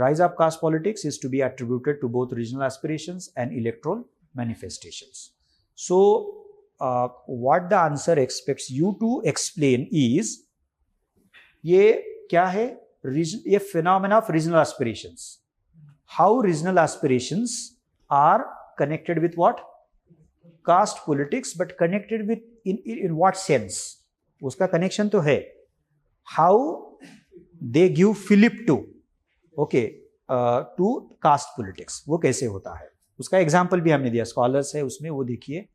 rise of caste politics is to be attributed to both regional aspirations and electoral manifestations. So what the answer expects you to explain is, ये क्या है, ये phenomena of regional aspirations. How regional aspirations are connected with what? Caste politics, but connected with in what sense? उसका connection तो है. How they give fillip to, okay, to caste politics, वो कैसे होता है, उसका एग्जाम्पल भी हमने दिया, स्कॉलर्स है उसमें, वो देखिए.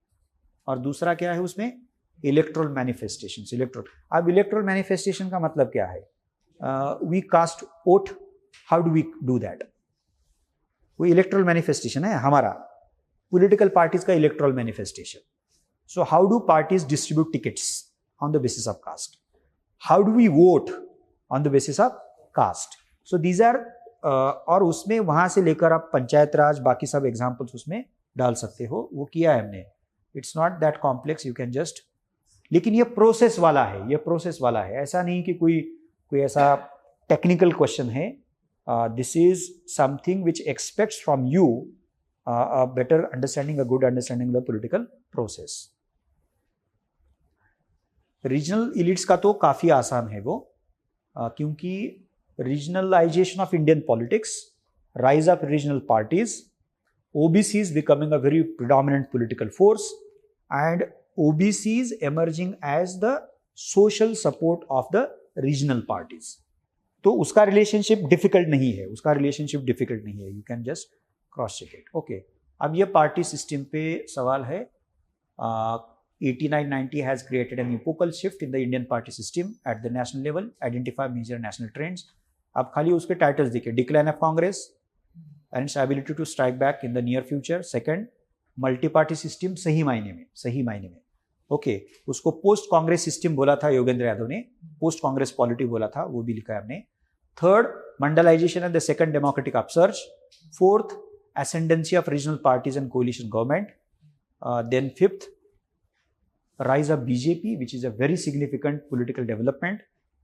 और दूसरा क्या है उसमें, इलेक्ट्रल मैनिफेस्टेशन. अब इलेक्ट्रल मैनिफेस्टेशन का मतलब क्या है? We cast vote, how do we do that? वो इलेक्ट्रल मैनिफेस्टेशन है हमारा, पॉलिटिकल पार्टीज का electoral manifestation. So how do parties distribute tickets on the basis of caste? How do we vote on the basis of caste? So these are, और उसमें वहां से लेकर आप पंचायत राज, बाकी सब एग्जाम्पल्स उसमें डाल सकते हो, वो किया है हमने. It's not that complex, you can just, लेकिन ये प्रोसेस वाला है, ये प्रोसेस वाला है, ऐसा नहीं कि कोई ऐसा टेक्निकल क्वेश्चन है. This is something which aspects from you a better understanding, a good understanding of the political process. Regional elites का तो काफी आसान है वो, क्योंकि regionalisation of Indian politics, rise of regional parties, OBCs becoming a very predominant political force, and OBCs emerging as the social support of the regional parties. तो उसका relationship difficult नहीं है, you can just cross check it. Okay, अब ये party system पे सवाल है. 8990 has created an epochal shift in the Indian party system at the national level, identify major national trends. अब खाली उसके टाइटल्स देखिए, decline of Congress and its ability to strike back in the near future. Second, multi party system सही मायने में. Okay, उसको post Congress system बोला था योगेंद्र यादव ने, पोस्ट कांग्रेस पॉलिटी बोला था, वो भी लिखा है हमने. Third, Mandalisation and the second democratic upsurge. Fourth, ascendancy of regional parties and coalition government. Then fifth, rise of BJP, which is a very significant political development.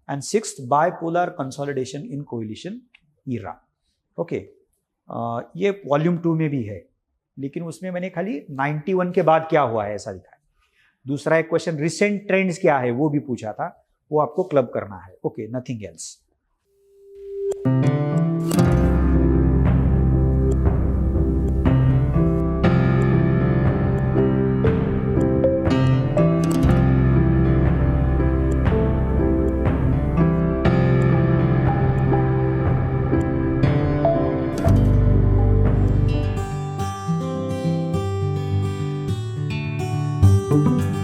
And sixth, bipolar consolidation in coalition era. Okay, ये volume 2 में भी है, लेकिन उसमें मैंने खाली 91 के बाद क्या हुआ है ऐसा लिखा है. दूसरा एक क्वेश्चन, रिसेंट ट्रेंड्स क्या है, वो भी पूछा था, वो आपको क्लब करना है. Okay, nothing else. thank you